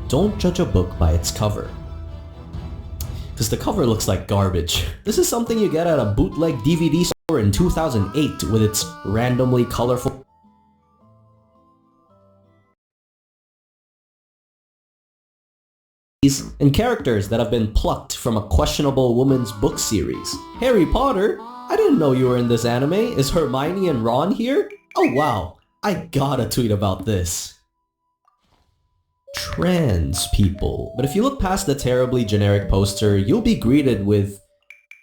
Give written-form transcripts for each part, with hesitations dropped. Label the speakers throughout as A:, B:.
A: don't judge a book by its cover. Because the cover looks like garbage. This is something you get at a bootleg DVD store in 2008 with its randomly colorful and characters that have been plucked from a questionable woman's book series. Harry Potter? I didn't know you were in this anime. Is Hermione and Ron here? Oh wow, I gotta tweet about this. Trans people. But if you look past the terribly generic poster, you'll be greeted with,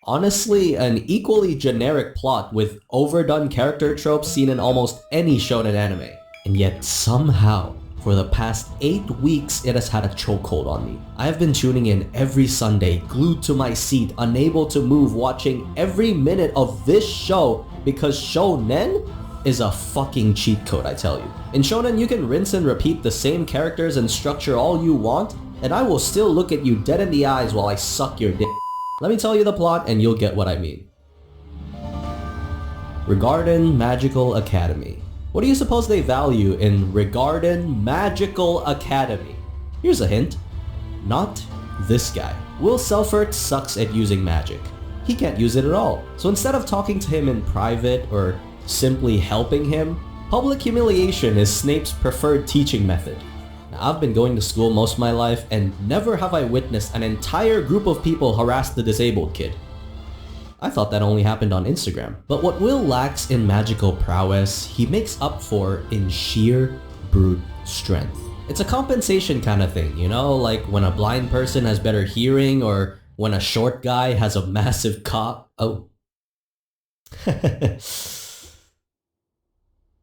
A: honestly, an equally generic plot with overdone character tropes seen in almost any shonen anime. And yet somehow, for the past 8 weeks, it has had a chokehold on me. I have been tuning in every Sunday, glued to my seat, unable to move, watching every minute of this show because shonen is a fucking cheat code, I tell you. In shonen, you can rinse and repeat the same characters and structure all you want, and I will still look at you dead in the eyes while I suck your dick. Let me tell you the plot and you'll get what I mean. Regarden Magical Academy. What do you suppose they value in Regarden Magical Academy? Here's a hint. Not this guy. Will Selfert sucks at using magic. He can't use it at all. So instead of talking to him in private or simply helping him, public humiliation is Snape's preferred teaching method. Now, I've been going to school most of my life and never have I witnessed an entire group of people harass the disabled kid. I thought that only happened on Instagram. But what Will lacks in magical prowess, he makes up for in sheer brute strength. It's a compensation kind of thing, you know, like when a blind person has better hearing or when a short guy has a massive cock. Oh.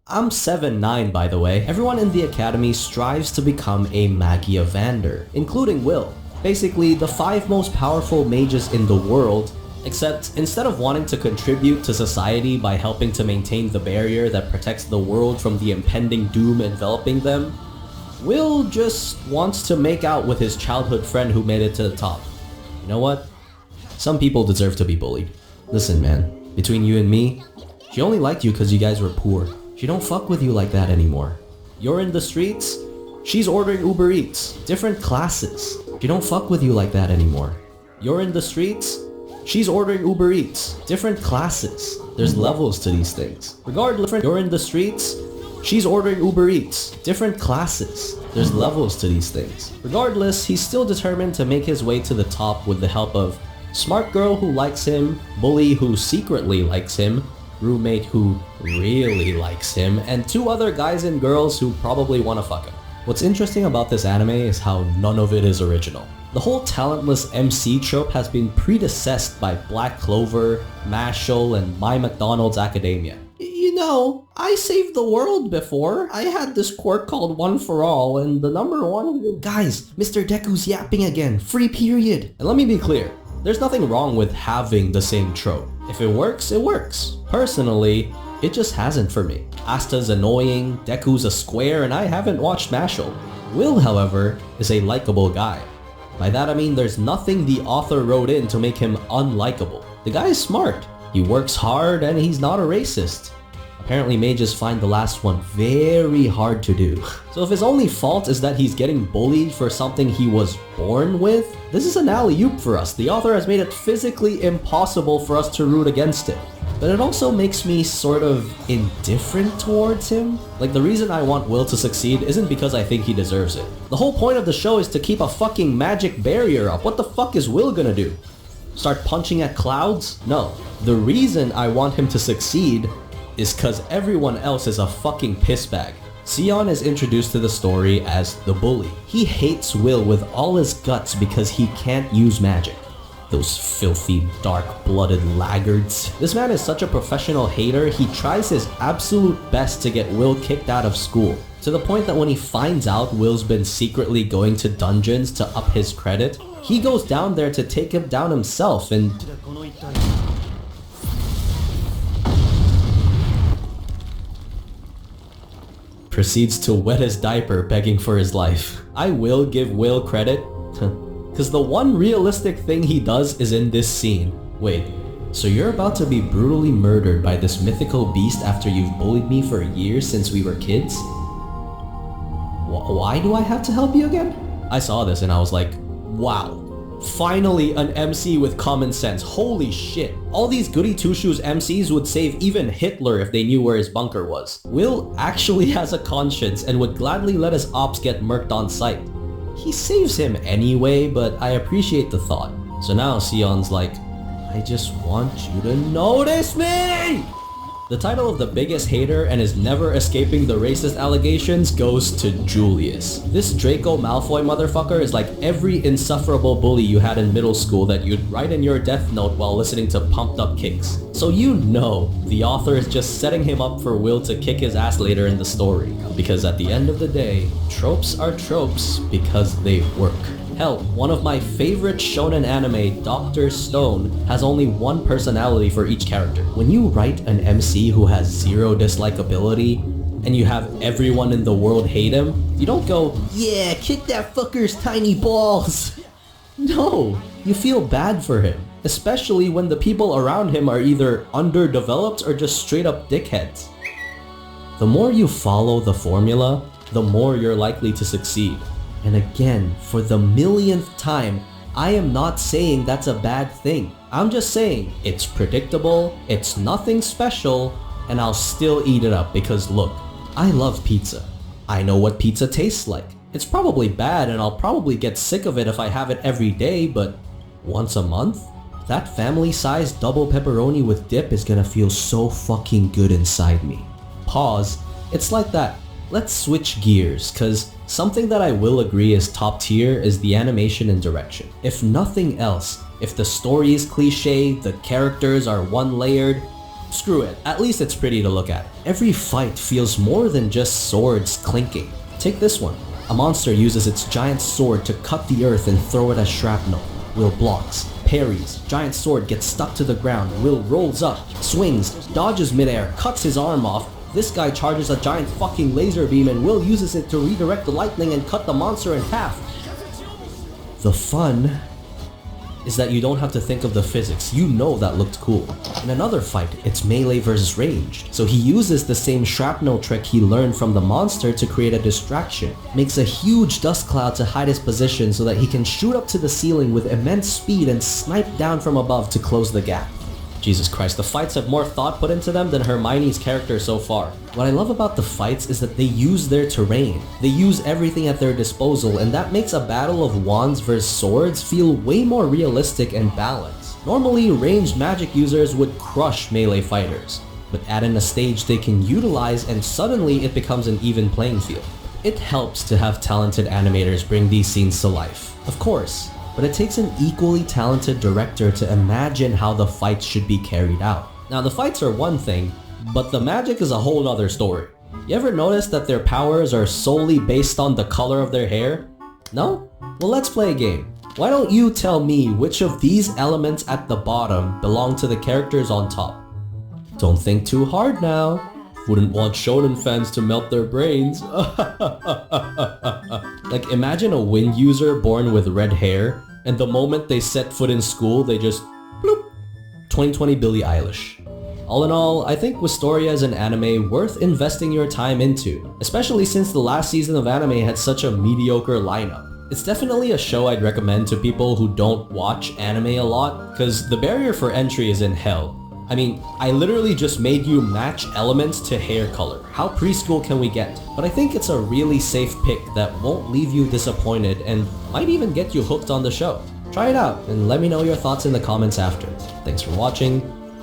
A: I'm 7'9", by the way. Everyone in the academy strives to become a Magiavander, including Will. Basically, the 5 most powerful mages in the world, except instead of wanting to contribute to society by helping to maintain the barrier that protects the world from the impending doom enveloping them, Will just wants to make out with his childhood friend who made it to the top. You know what? Some people deserve to be bullied. Listen man, between you and me, she only liked you because you guys were poor. She don't fuck with you like that anymore. You're in the streets, she's ordering Uber Eats. Different classes. She don't fuck with you like that anymore. You're in the streets, she's ordering Uber Eats. Different classes. There's levels to these things. Regardless, you're in the streets, she's ordering Uber Eats. Different classes. There's levels to these things. Regardless, he's still determined to make his way to the top with the help of smart girl who likes him, bully who secretly likes him, roommate who really likes him, and 2 other guys and girls who probably want to fuck him. What's interesting about this anime is how none of it is original. The whole talentless MC trope has been predecessed by Black Clover, Mashal, and My McDonald's Academia. You know, I saved the world before. I had this quirk called One for All, and the number 1... Guys, Mr. Deku's yapping again. Free period. And let me be clear. There's nothing wrong with having the same trope. If it works, it works. Personally, it just hasn't for me. Asta's annoying, Deku's a square, and I haven't watched Mashal. Will, however, is a likable guy. By that I mean there's nothing the author wrote in to make him unlikable. The guy is smart, he works hard, and he's not a racist. Apparently mages find the last one very hard to do. So if his only fault is that he's getting bullied for something he was born with, this is an alley-oop for us. The author has made it physically impossible for us to root against him. But it also makes me sort of indifferent towards him. Like, the reason I want Will to succeed isn't because I think he deserves it. The whole point of the show is to keep a fucking magic barrier up. What the fuck is Will gonna do? Start punching at clouds? No. The reason I want him to succeed is cause everyone else is a fucking pissbag. Sion is introduced to the story as the bully. He hates Will with all his guts because he can't use magic. Those filthy, dark-blooded laggards. This man is such a professional hater, he tries his absolute best to get Will kicked out of school. To the point that when he finds out Will's been secretly going to dungeons to up his credit, he goes down there to take him down himself and... proceeds to wet his diaper begging for his life. I will give Will credit, cause the one realistic thing he does is in this scene. Wait, so you're about to be brutally murdered by this mythical beast after you've bullied me for years since we were kids? Why do I have to help you again? I saw this and I was like, wow. Finally an MC with common sense. Holy shit. All these goody two-shoes MCs would save even Hitler if they knew where his bunker was. Will actually has a conscience and would gladly let his ops get murked on sight. He saves him anyway, but I appreciate the thought. So now Sion's like, I just want you to notice me! The title of the biggest hater and is never escaping the racist allegations goes to Julius. This Draco Malfoy motherfucker is like every insufferable bully you had in middle school that you'd write in your death note while listening to Pumped Up Kicks. So you know the author is just setting him up for Will to kick his ass later in the story. Because at the end of the day, tropes are tropes because they work. Hell, one of my favorite shonen anime, Dr. Stone, has only one personality for each character. When you write an MC who has zero dislikability, and you have everyone in the world hate him, you don't go, yeah, kick that fucker's tiny balls. No, you feel bad for him, especially when the people around him are either underdeveloped or just straight up dickheads. The more you follow the formula, the more you're likely to succeed. And again, for the millionth time, I am not saying that's a bad thing. I'm just saying it's predictable, it's nothing special, and I'll still eat it up because look, I love pizza. I know what pizza tastes like. It's probably bad and I'll probably get sick of it if I have it every day, but once a month? That family-sized double pepperoni with dip is gonna feel so fucking good inside me. Pause. It's like that. Let's switch gears, cause something that I will agree is top tier is the animation and direction. If nothing else, if the story is cliche, the characters are one-layered, screw it, at least it's pretty to look at. Every fight feels more than just swords clinking. Take this one. A monster uses its giant sword to cut the earth and throw it as shrapnel. Will blocks, parries, giant sword gets stuck to the ground, Will rolls up, swings, dodges midair, cuts his arm off. This guy charges a giant fucking laser beam and Will uses it to redirect the lightning and cut the monster in half. The fun is that you don't have to think of the physics, you know that looked cool. In another fight, it's melee versus ranged, so he uses the same shrapnel trick he learned from the monster to create a distraction. Makes a huge dust cloud to hide his position so that he can shoot up to the ceiling with immense speed and snipe down from above to close the gap. Jesus Christ, the fights have more thought put into them than Hermione's character so far. What I love about the fights is that they use their terrain. They use everything at their disposal, and that makes a battle of wands versus swords feel way more realistic and balanced. Normally, ranged magic users would crush melee fighters, but add in a stage they can utilize and suddenly it becomes an even playing field. It helps to have talented animators bring these scenes to life, of course. But it takes an equally talented director to imagine how the fights should be carried out. Now the fights are one thing, but the magic is a whole other story. You ever notice that their powers are solely based on the color of their hair? No? Well, let's play a game. Why don't you tell me which of these elements at the bottom belong to the characters on top? Don't think too hard now. Wouldn't want shonen fans to melt their brains. Like imagine a wind user born with red hair, and the moment they set foot in school, they just bloop. 2020 Billie Eilish. All in all, I think Wistoria is an anime worth investing your time into, especially since the last season of anime had such a mediocre lineup. It's definitely a show I'd recommend to people who don't watch anime a lot, cause the barrier for entry is in hell. I mean, I literally just made you match elements to hair color. How preschool can we get? But I think it's a really safe pick that won't leave you disappointed and might even get you hooked on the show. Try it out and let me know your thoughts in the comments after. Thanks for watching.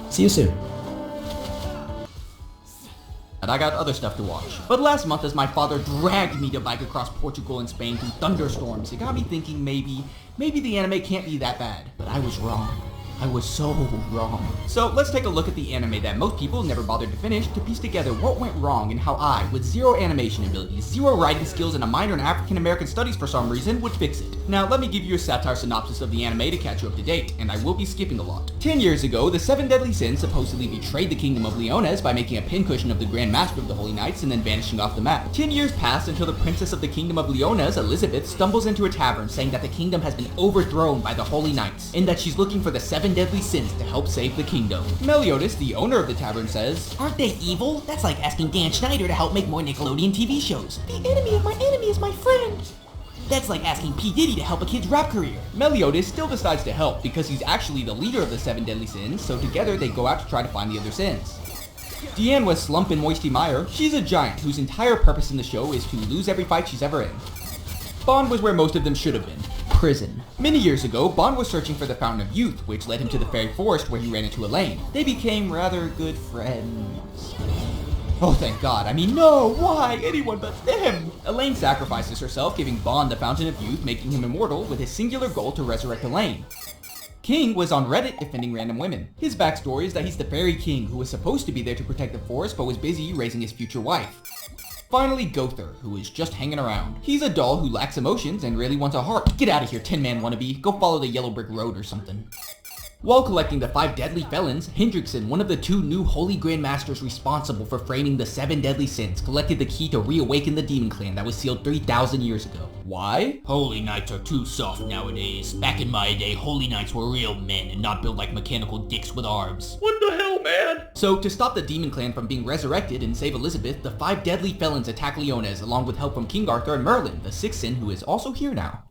A: See you soon.
B: And I got other stuff to watch. But last month, as my father dragged me to bike across Portugal and Spain through thunderstorms, it got me thinking maybe the anime can't be that bad. But I was wrong. I was so wrong. So let's take a look at the anime that most people never bothered to finish to piece together what went wrong and how I, with zero animation abilities, zero writing skills, and a minor in African American studies for some reason, would fix it. Now let me give you a satire synopsis of the anime to catch you up to date, and I will be skipping a lot. 10 years ago, the 7 deadly sins supposedly betrayed the kingdom of Leones by making a pincushion of the Grand Master of the Holy Knights and then vanishing off the map. 10 years pass until the princess of the kingdom of Leones, Elizabeth, stumbles into a tavern saying that the kingdom has been overthrown by the Holy Knights, and that she's looking for the 7 deadly sins to help save the kingdom. Meliodas, the owner of the tavern, says,
C: "Aren't they evil? That's like asking Dan Schneider to help make more Nickelodeon TV shows. The enemy of my enemy is my friend."
B: That's like asking P. Diddy to help a kid's rap career. Meliodas still decides to help because he's actually the leader of the 7 deadly sins, so together they go out to try to find the other sins. Deanne was Slump and Moisty Meyer. She's a giant whose entire purpose in the show is to lose every fight she's ever in. Bond was where most of them should have been. Prison. Many years ago, Bond was searching for the Fountain of Youth, which led him to the Fairy Forest where he ran into Elaine. They became rather good friends. Oh, thank God. I mean, no, why? Anyone but them. Elaine sacrifices herself, giving Bond the Fountain of Youth, making him immortal, with his singular goal to resurrect Elaine. King was on Reddit defending random women. His backstory is that he's the Fairy King who was supposed to be there to protect the forest but was busy raising his future wife. Finally, Gother, who is just hanging around. He's a doll who lacks emotions and really wants a heart. Get out of here, Tin Man wannabe. Go follow the Yellow Brick Road or something. While collecting the 5 deadly felons, Hendrickson, one of the 2 new Holy Grandmasters responsible for framing the 7 deadly sins, collected the key to reawaken the Demon Clan that was sealed 3,000 years ago. Why?
C: Holy Knights are too soft nowadays. Back in my day, Holy Knights were real men and not built like mechanical dicks with arms.
B: What the hell, man? So, to stop the Demon Clan from being resurrected and save Elizabeth, the 5 deadly felons attack Leones along with help from King Arthur and Merlin, the 6th sin who is also here now.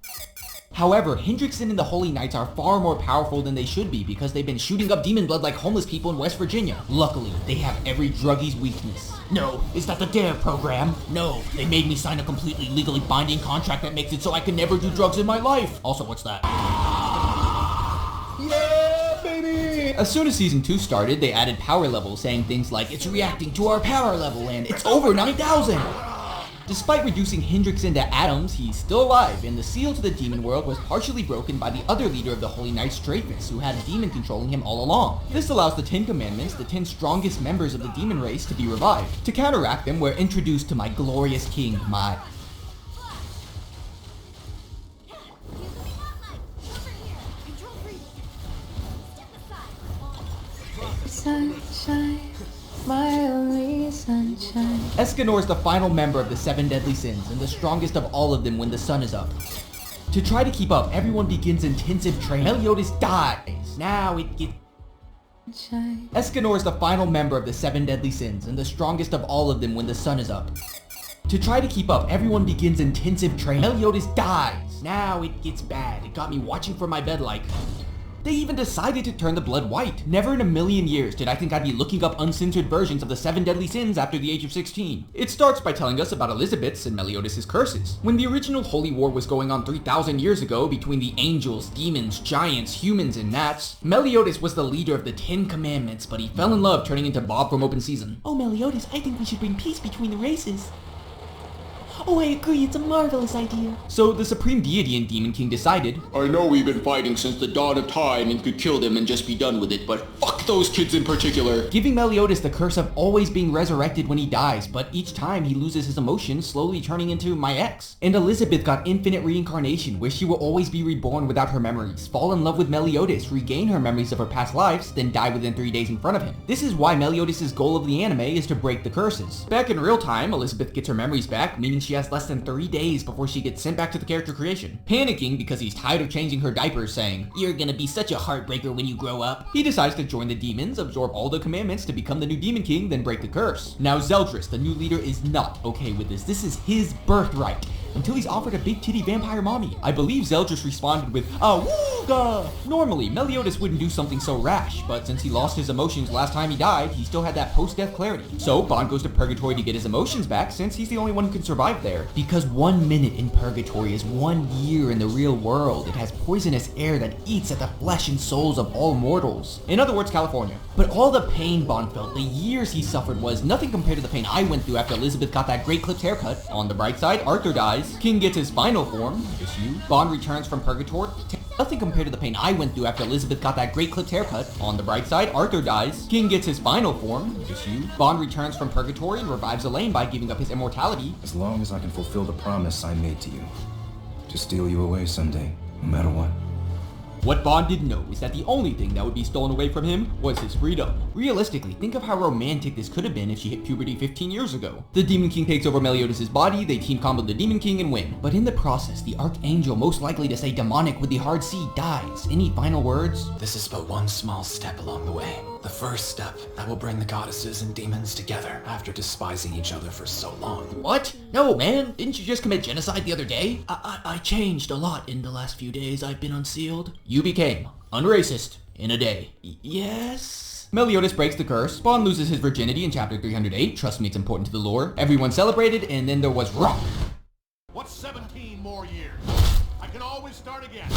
B: However, Hendrickson and the Holy Knights are far more powerful than they should be because they've been shooting up demon blood like homeless people in West Virginia. Luckily, they have every druggie's weakness.
C: No, is that the DARE program? No, they made me sign a completely legally binding contract that makes it so I can never do drugs in my life. Also, what's that?
B: Yeah, baby! As soon as Season 2 started, they added power levels, saying things like, it's reacting to our power level and it's over 9,000! Despite reducing Hendrickson to atoms, he's still alive, and the seal to the demon world was partially broken by the other leader of the Holy Knights, Dreyfus, who had a demon controlling him all along. This allows the 10 Commandments, the 10 strongest members of the demon race, to be revived. To counteract them, we're introduced to my glorious king, my...
D: Sunshine, my only sunshine.
B: Escanor is the final member of the 7 deadly sins, and the strongest of all of them when the sun is up. To try to keep up, everyone begins intensive training. Meliodas dies. Now it gets...
D: Sunshine.
B: Escanor is the final member of the 7 deadly sins, and the strongest of all of them when the sun is up. To try to keep up, everyone begins intensive training. Meliodas dies. Now it gets bad. It got me watching from my bed like... They even decided to turn the blood white. Never in a million years did I think I'd be looking up uncensored versions of the 7 deadly sins after the age of 16. It starts by telling us about Elizabeth's and Meliodas' curses. When the original Holy War was going on 3,000 years ago between the angels, demons, giants, humans, and gnats, Meliodas was the leader of the 10 Commandments, but he fell in love turning into Bob from Open Season.
E: Oh, Meliodas, I think we should bring peace between the races. Oh, I agree, it's a marvelous idea.
B: So the Supreme Deity and Demon King decided,
F: I know we've been fighting since the dawn of time and could kill them and just be done with it, but fuck those kids in particular.
B: Giving Meliodas the curse of always being resurrected when he dies, but each time he loses his emotions, slowly turning into my ex. And Elizabeth got infinite reincarnation, where she will always be reborn without her memories, fall in love with Meliodas, regain her memories of her past lives, then die within 3 days in front of him. This is why Meliodas' goal of the anime is to break the curses. Back in real time, Elizabeth gets her memories back, meaning she has less than 3 days before she gets sent back to the character creation. Panicking because he's tired of changing her diapers, saying,
C: You're gonna be such a heartbreaker when you grow up.
B: He decides to join the demons, absorb all the commandments to become the new Demon King, then break the curse. Now Zeldris, the new leader, is not okay with this. This is his birthright. Until he's offered a big titty vampire mommy. I believe Zeldris responded with, Awooga! Normally, Meliodas wouldn't do something so rash, but since he lost his emotions last time he died, he still had that post-death clarity. So Bond goes to Purgatory to get his emotions back, since he's the only one who can survive there. Because 1 minute in Purgatory is 1 year in the real world. It has poisonous air that eats at the flesh and souls of all mortals. In other words, California. But all the pain Bond felt, the years he suffered, was nothing compared to the pain I went through after Elizabeth got that great clipped haircut. On the bright side, Arthur dies. King gets his final form, just you. Bond returns from Purgatory. Nothing compared to the pain I went through after Elizabeth got that great clipped haircut. On the bright side, Arthur dies. King gets his final form, just you. Bond returns from Purgatory and revives Elaine by giving up his immortality.
G: As long as I can fulfill the promise I made to you, to steal you away someday, no matter what.
B: What Bond didn't know is that the only thing that would be stolen away from him was his freedom. Realistically, think of how romantic this could have been if she hit puberty 15 years ago. The Demon King takes over Meliodas' body, they team combo the Demon King and win. But in the process, the Archangel most likely to say demonic with the hard C dies. Any final words?
H: This is but one small step along the way. The first step that will bring the goddesses and demons together after despising each other for so long.
C: What? No, man. Didn't you just commit genocide the other day? I changed a lot in the last few days I've been unsealed. You became unracist in a day. Yes?
B: Meliodas breaks the curse, Spawn loses his virginity in chapter 308, trust me it's important to the lore, everyone celebrated, and then there was rock.
I: What's 17 more years? I can always start again.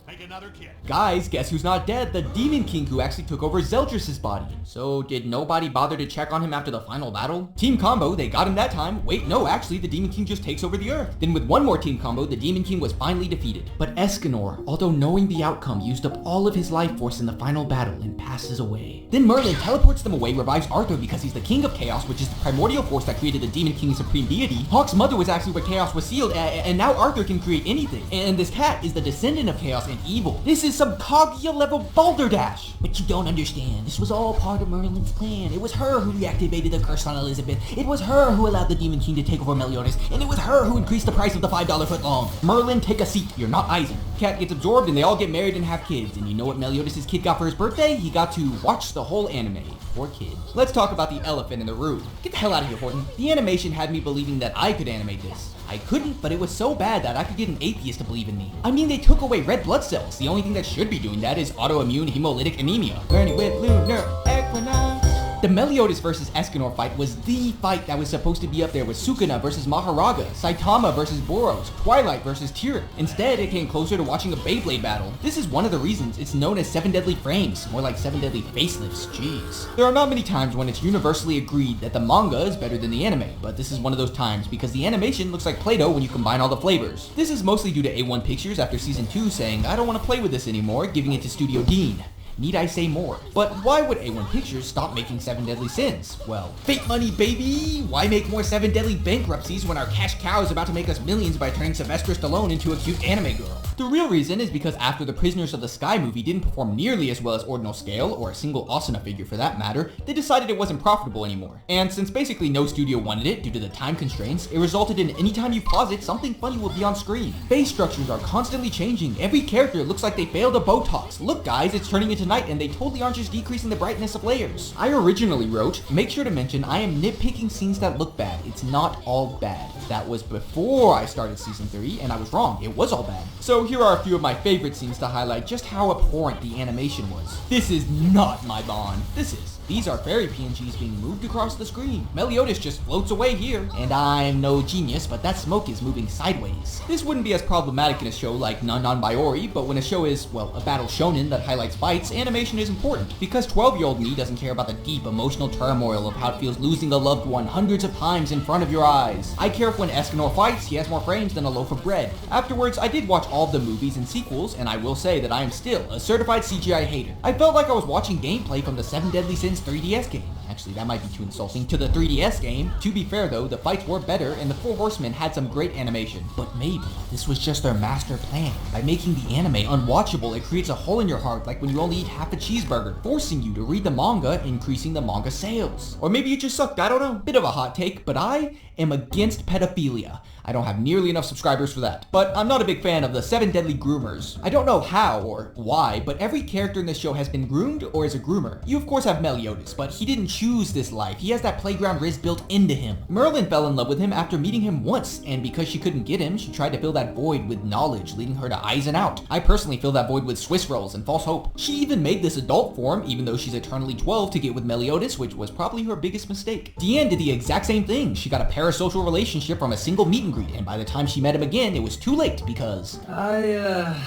I: Make another kid.
B: Guys, guess who's not dead? The Demon King who actually took over Zeldris' body. So did nobody bother to check on him after the final battle? Team combo, they got him that time. Wait, no, actually the Demon King just takes over the earth. Then with one more team combo, the Demon King was finally defeated. But Escanor, although knowing the outcome, used up all of his life force in the final battle and passes away. Then Merlin teleports them away, revives Arthur because he's the King of Chaos, which is the primordial force that created the Demon King's supreme deity. Hawk's mother was actually where Chaos was sealed, and now Arthur can create anything. And this cat is the descendant of Chaos and evil. This is some Kaguya level balderdash.
C: But you don't understand. This was all part of Merlin's plan. It was her who reactivated the curse on Elizabeth. It was her who allowed the Demon King to take over Meliodas. And it was her who increased the price of the $5 footlong.
B: Merlin, take a seat. You're not Eisen. Cat gets absorbed and they all get married and have kids. And you know what Meliodas' kid got for his birthday? He got to watch the whole anime. Poor kid. Let's talk about the elephant in the room. Get the hell out of here, Horton. The animation had me believing that I could animate this. I couldn't, but it was so bad that I could get an atheist to believe in me. I mean, they took away red blood cells. The only thing that should be doing that is autoimmune hemolytic anemia. Burning with lunar equinox. The Meliodas versus Escanor fight was the fight that was supposed to be up there with Sukuna versus Maharaga, Saitama versus Boros, Twilight versus Tyr. Instead, it came closer to watching a Beyblade battle. This is one of the reasons it's known as 7 Deadly Frames, more like 7 Deadly Facelifts, jeez. There are not many times when it's universally agreed that the manga is better than the anime, but this is one of those times because the animation looks like Play-Doh when you combine all the flavors. This is mostly due to A1 Pictures after season 2 saying, I don't want to play with this anymore, giving it to Studio Dean. Need I say more? But why would A1 Pictures stop making 7 Deadly Sins? Well, fake money, baby! Why make more 7 Deadly Bankruptcies when our cash cow is about to make us millions by turning Sylvester Stallone into a cute anime girl? The real reason is because after the Prisoners of the Sky movie didn't perform nearly as well as Ordinal Scale, or a single Asuna figure for that matter, they decided it wasn't profitable anymore. And since basically no studio wanted it due to the time constraints, it resulted in anytime you pause it, something funny will be on screen. Face structures are constantly changing. Every character looks like they failed a Botox. Look guys, it's turning into night and they totally aren't just decreasing the brightness of layers. I originally wrote, make sure to mention I am nitpicking scenes that look bad. It's not all bad. That was before I started season 3 and I was wrong. It was all bad. So here are a few of my favorite scenes to highlight just how abhorrent the animation was. This is not my Bond. This is. These are fairy PNGs being moved across the screen. Meliodas just floats away here. And I'm no genius, but that smoke is moving sideways. This wouldn't be as problematic in a show like Non-Non-Baiori, but when a show is, well, a battle shonen that highlights fights, animation is important. Because 12-year-old me doesn't care about the deep emotional turmoil of how it feels losing a loved one hundreds of times in front of your eyes. I care if when Escanor fights, he has more frames than a loaf of bread. Afterwards, I did watch all of the movies and sequels, and I will say that I am still a certified CGI hater. I felt like I was watching gameplay from the 7 Deadly Sins 3DS game. Actually, that might be too insulting. To the 3DS game. To be fair though, the fights were better and the 4 Horsemen had some great animation. But maybe this was just their master plan. By making the anime unwatchable, it creates a hole in your heart like when you only eat half a cheeseburger, forcing you to read the manga, increasing the manga sales. Or maybe it just sucked, I don't know. Bit of a hot take, but I am against pedophilia. I don't have nearly enough subscribers for that. But I'm not a big fan of the 7 Deadly Groomers. I don't know how or why, but every character in this show has been groomed or is a groomer. You of course have Meliodas, but he didn't choose this life. He has that playground riz built into him. Merlin fell in love with him after meeting him once, and because she couldn't get him, she tried to fill that void with knowledge, leading her to Eisen out. I personally fill that void with Swiss rolls and false hope. She even made this adult form, even though she's eternally 12, to get with Meliodas, which was probably her biggest mistake. Deanne did the exact same thing. She got a parasocial relationship from a single meet and greet, and by the time she met him again, it was too late because
J: I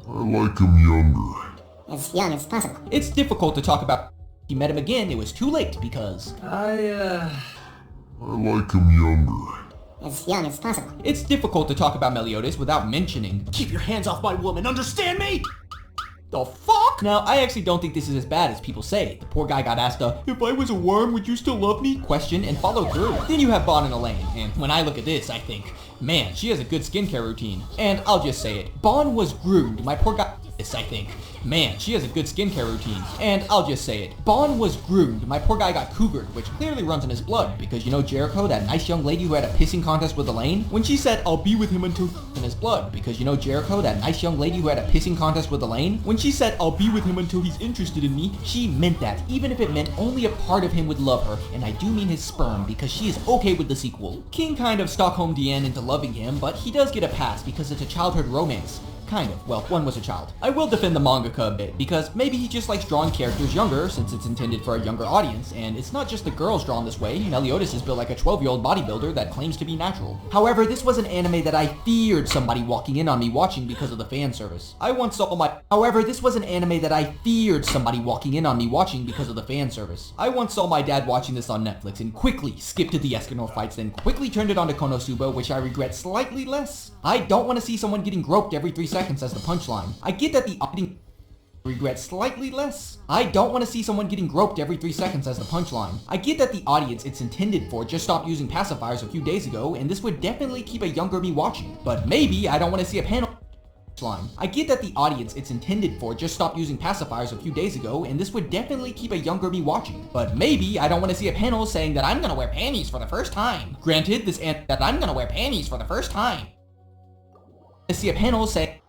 J: like him younger.
K: As young as possible.
B: It's difficult to talk about. He met him again, it was too late because
J: I like him younger.
K: As young as possible.
B: It's difficult to talk about Meliodas without mentioning.
C: Keep your hands off my woman, understand me?
B: The fuck? Now, I actually don't think this is as bad as people say. The poor guy got asked a, if I was a worm, would you still love me? Question and followed through. Then you have Bon and Elaine, and when I look at this, I think, man, she has a good skincare routine. And I'll just say it, Bon was groomed. My poor guy... I think. Man, she has a good skincare routine. And I'll just say it. Bon was groomed. My poor guy got cougared, which clearly runs in his blood, because you know Jericho, that nice young lady who had a pissing contest with Elaine? When she said, I'll be with him until in his blood, because you know Jericho, that nice young lady who had a pissing contest with Elaine? When she said, I'll be with him until he's interested in me, she meant that, even if it meant only a part of him would love her, and I do mean his sperm, because she is okay with the sequel. King kind of Stockholm Deanne into loving him, but he does get a pass because it's a childhood romance. Kind of. Well, one was a child. I will defend the mangaka a bit, because maybe he just likes drawing characters younger, since it's intended for a younger audience, and it's not just the girls drawn this way. Meliodas is built like a 12-year-old bodybuilder that claims to be natural. However, this was an anime that I feared somebody walking in on me watching because of the fan service. I once saw my dad watching this on Netflix and quickly skipped to the Escanor fights, then quickly turned it on to Konosuba, which I regret slightly less. I don't want to see someone getting groped every 3 seconds as the punchline. I get that the regret slightly less. I don't want to see someone getting groped every 3 seconds as the punchline. I get that the audience it's intended for just stopped using pacifiers a few days ago, and this would definitely keep a younger me watching. But maybe I don't want to see a panel line. I get that the audience it's intended for just stopped using pacifiers a few days ago, and this would definitely keep a younger me watching. But maybe I don't want to see a panel saying that I'm gonna wear panties for the first time. Granted, this and that I'm gonna wear panties for the first time. I see a panel saying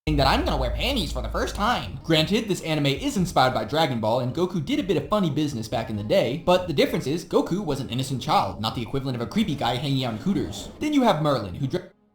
B: that I'm gonna wear panties for the first time. Granted, this anime is inspired by Dragon Ball, and Goku did a bit of funny business back in the day, but the difference is Goku was an innocent child, not the equivalent of a creepy guy hanging out in Hooters. Then you have Merlin, who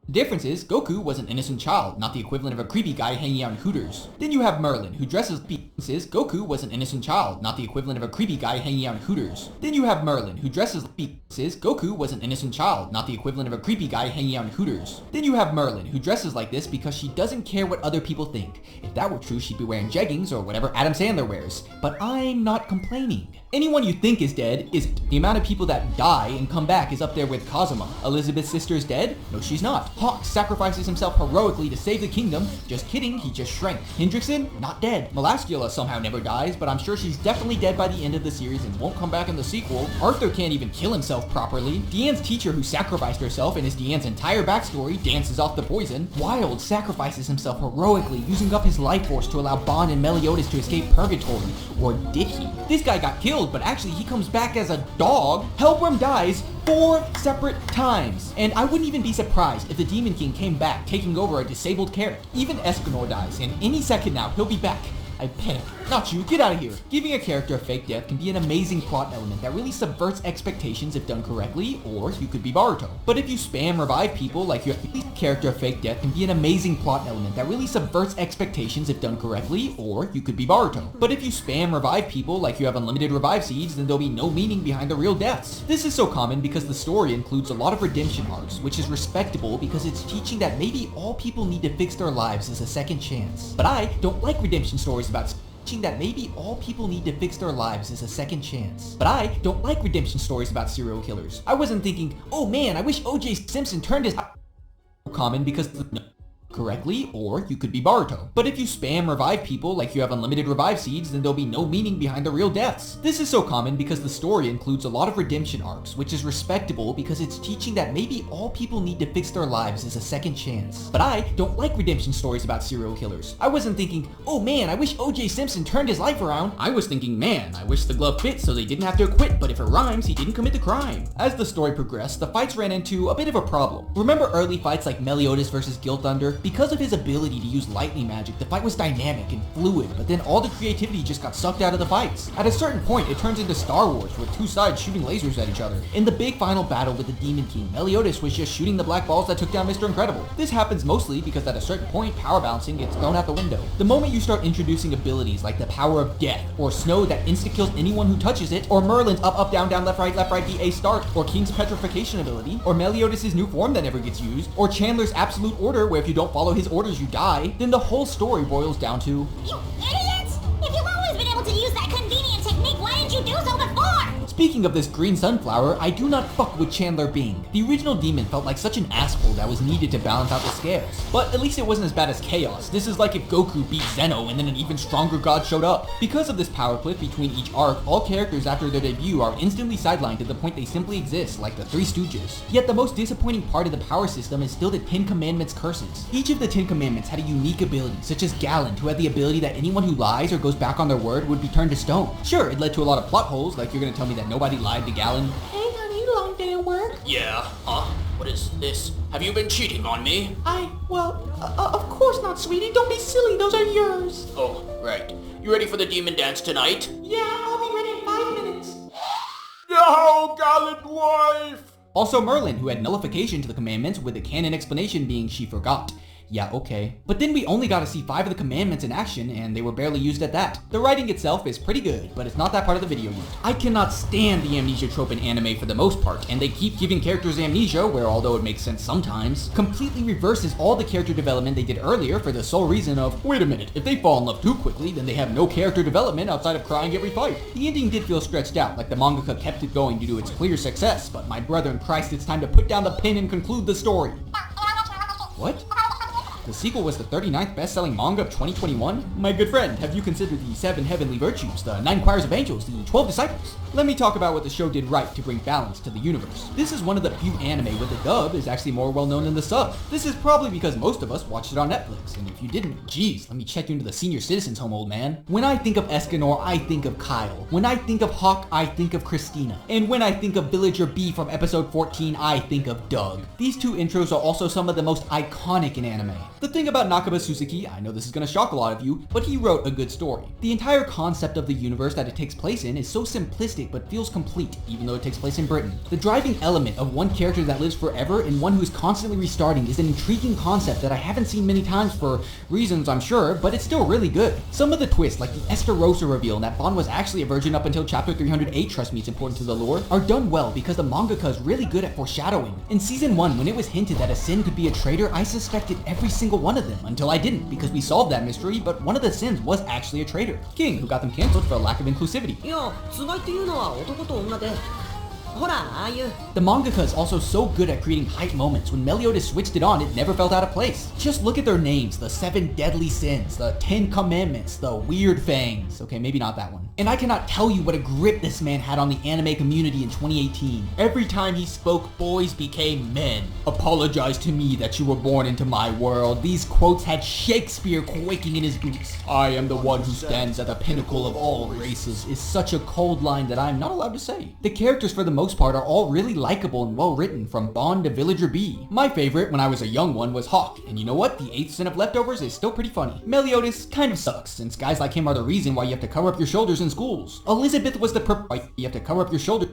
B: the difference is, Goku was an innocent child, not the equivalent of a creepy guy hanging out in Hooters. Then you have Merlin, who dresses Goku was an innocent child, not the equivalent of a creepy guy hanging out in Hooters. Then you have Merlin, who dresses Goku was an innocent child, not the equivalent of a creepy guy hanging out in Hooters. Then you have Merlin, who dresses like this because she doesn't care what other people think. If that were true, she'd be wearing jeggings or whatever Adam Sandler wears. But I'm not complaining. Anyone you think is dead is the amount of people that die and come back is up there with Kazuma. Elizabeth's sister is dead? No, she's not. Hawk sacrifices himself heroically to save the kingdom. Just kidding, he just shrank. Hendrickson? Not dead. Melascula somehow never dies, but I'm sure she's definitely dead by the end of the series and won't come back in the sequel. Arthur can't even kill himself properly. Deanne's teacher who sacrificed herself and is Deanne's entire backstory dances off the poison. Wild sacrifices himself heroically, using up his life force to allow Bon and Meliodas to escape purgatory. Or did he? This guy got killed, but actually he comes back as a dog. Hellworm dies 4 separate times. And I wouldn't even be surprised if the Demon King came back, taking over a disabled character. Even Escanor dies, and any second now, he'll be back. I panic. Not you, get out of here. Giving a character a fake death can be an amazing plot element that really subverts expectations if done correctly, or you could be Baruto. But if you spam revive people like your character a fake death can be an amazing plot element that really subverts expectations if done correctly, or you could be Baruto. But if you spam revive people like you have unlimited revive seeds, then there'll be no meaning behind the real deaths. This is so common because the story includes a lot of redemption arcs, which is respectable because it's teaching that maybe all people need to fix their lives is a second chance. But I don't like redemption stories about teaching that maybe all people need to fix their lives is a second chance. But I don't like redemption stories about serial killers. I wasn't thinking, oh man, I wish O.J. Simpson turned his common because correctly, or you could be Baruto. But if you spam revive people like you have unlimited revive seeds, then there'll be no meaning behind the real deaths. This is so common because the story includes a lot of redemption arcs, which is respectable because it's teaching that maybe all people need to fix their lives is a second chance. But I don't like redemption stories about serial killers. I wasn't thinking, oh man, I wish O.J. Simpson turned his life around. I was thinking, man, I wish the glove fit so they didn't have to acquit, but if it rhymes, he didn't commit the crime. As the story progressed, the fights ran into a bit of a problem. Remember early fights like Meliodas versus Guild Thunder? Because of his ability to use lightning magic, the fight was dynamic and fluid, but then all the creativity just got sucked out of the fights. At a certain point, it turns into Star Wars with two sides shooting lasers at each other. In the big final battle with the Demon King, Meliodas was just shooting the black balls that took down Mr. Incredible. This happens mostly because at a certain point, power balancing gets thrown out the window. The moment you start introducing abilities like the power of death, or Snow that insta-kills anyone who touches it, or Merlin's up, up, down, down, left, right, BA start, or King's petrification ability, or Meliodas' new form that never gets used, or Chandler's absolute order where if you don't follow his orders you die, then the whole story boils down to,
K: You idiots! If you've always been able to use that convenient technique, why didn't you do so before?
B: Speaking of this green sunflower, I do not fuck with Chandler Bing. The original demon felt like such an asshole that was needed to balance out the scales. But at least it wasn't as bad as Chaos. This is like if Goku beat Zeno and then an even stronger god showed up. Because of this power cliff between each arc, all characters after their debut are instantly sidelined to the point they simply exist, like the Three Stooges. Yet the most disappointing part of the power system is still the 10 Commandments curses. Each of the 10 Commandments had a unique ability, such as Galen, who had the ability that anyone who lies or goes back on their word would be turned to stone. Sure, it led to a lot of plot holes, like you're gonna tell me that nobody lied to Galen.
E: Hey honey, long day at work?
C: Yeah, huh? What is this? Have you been cheating on me?
E: Of course not, sweetie. Don't be silly. Those are yours.
C: Oh, right. You ready for the demon dance tonight?
E: Yeah, I'll be ready in 5 minutes.
F: No, gallant wife!
B: Also Merlin, who had nullification to the commandments, with the canon explanation being she forgot. Yeah, okay. But then we only got to see 5 of the commandments in action, and they were barely used at that. The writing itself is pretty good, but it's not that part of the video yet. I cannot stand the amnesia trope in anime for the most part, and they keep giving characters amnesia, where although it makes sense sometimes, completely reverses all the character development they did earlier for the sole reason of, wait a minute, if they fall in love too quickly, then they have no character development outside of crying every fight. The ending did feel stretched out, like the mangaka kept it going due to its clear success, but my brother in Christ, it's time to put down the pen and conclude the story. What? The sequel was the 39th best-selling manga of 2021? My good friend, have you considered the 7 heavenly virtues, the 9 choirs of angels, the 12 disciples? Let me talk about what the show did right to bring balance to the universe. This is one of the few anime where the dub is actually more well-known than the sub. This is probably because most of us watched it on Netflix, and if you didn't, geez, let me check you into the senior citizens home, old man. When I think of Escanor, I think of Kyle. When I think of Hawk, I think of Christina. And when I think of Villager B from episode 14, I think of Doug. These 2 intros are also some of the most iconic in anime. The thing about Nakaba Suzuki, I know this is gonna shock a lot of you, but he wrote a good story. The entire concept of the universe that it takes place in is so simplistic but feels complete, even though it takes place in Britain. The driving element of one character that lives forever and one who's constantly restarting is an intriguing concept that I haven't seen many times for reasons I'm sure, but it's still really good. Some of the twists, like the Esterosa reveal and that Bond was actually a virgin up until chapter 308, trust me it's important to the lore, are done well because the mangaka is really good at foreshadowing. In season 1, when it was hinted that a Sin could be a traitor, I suspected every single one of them, until I didn't, because we solved that mystery, but one of the Sins was actually a traitor. King, who got them cancelled for a lack of inclusivity. The mangaka is also so good at creating hype moments. When Meliodas switched it on, it never felt out of place. Just look at their names, the 7 deadly sins, the 10 commandments, the weird fangs. Okay, maybe not that one. And I cannot tell you what a grip this man had on the anime community in 2018. Every time he spoke, boys became men. Apologize to me that you were born into my world. These quotes had Shakespeare quaking in his boots. I am the one who stands at the pinnacle of all races is such a cold line that I'm not allowed to say. The characters for the most part are all really likable and well written, from Bond to Villager B. My favorite when I was a young one was Hawk, and you know what? The 8th sin of leftovers is still pretty funny. Meliodas kind of sucks, since guys like him are the reason why you have to cover up your shoulders in schools. Elizabeth was the you have to cover up your shoulders.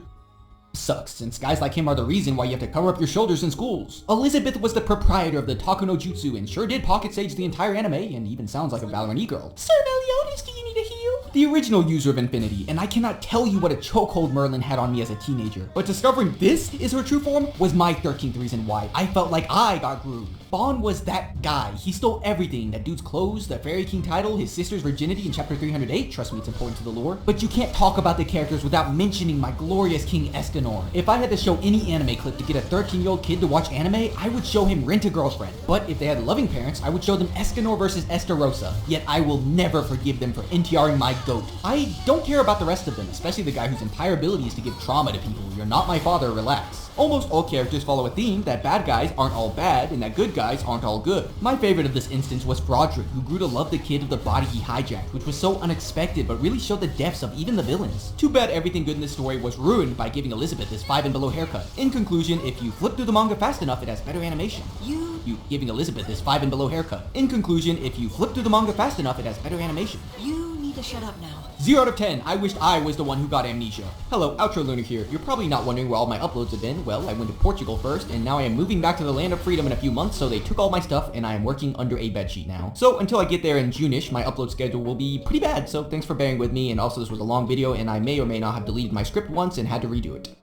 B: Sucks, since guys like him are the reason why you have to cover up your shoulders in schools. Elizabeth was the proprietor of the Taku no Jutsu and sure did pocket stage the entire anime and even sounds like a ballerina girl.
E: Sir Meliodas, do you need a heal?
B: The original user of Infinity, and I cannot tell you what a chokehold Merlin had on me as a teenager. But discovering this is her true form was my 13th reason why I felt like I got groomed. Bond was that guy. He stole everything. That dude's clothes, the Fairy King title, his sister's virginity in chapter 308. Trust me, it's important to the lore. But you can't talk about the characters without mentioning my glorious King Escanor. If I had to show any anime clip to get a 13-year-old kid to watch anime, I would show him Rent-A-Girlfriend. But if they had loving parents, I would show them Escanor versus Esterosa. Yet I will never forgive them for NTRing my goat. I don't care about the rest of them, especially the guy whose entire ability is to give trauma to people. You're not my father, relax. Almost all characters follow a theme that bad guys aren't all bad and that good guys aren't all good. My favorite of this instance was Broderick, who grew to love the kid of the body he hijacked, which was so unexpected but really showed the depths of even the villains. Too bad everything good in this story was ruined by giving Elizabeth this 5 and below haircut. In conclusion, if you flip through the manga fast enough, it has better animation. You giving Elizabeth this 5 and below haircut. In conclusion, if you flip through the manga fast enough, it has better animation.
E: You need to shut up now.
B: 0 out of 10, I wished I was the one who got amnesia. Hello, Outro Lunar here. You're probably not wondering where all my uploads have been. Well, I went to Portugal first, and now I am moving back to the land of freedom in a few months, so they took all my stuff, and I am working under a bedsheet now. So until I get there in June-ish, my upload schedule will be pretty bad, so thanks for bearing with me, and also this was a long video, and I may or may not have deleted my script once and had to redo it.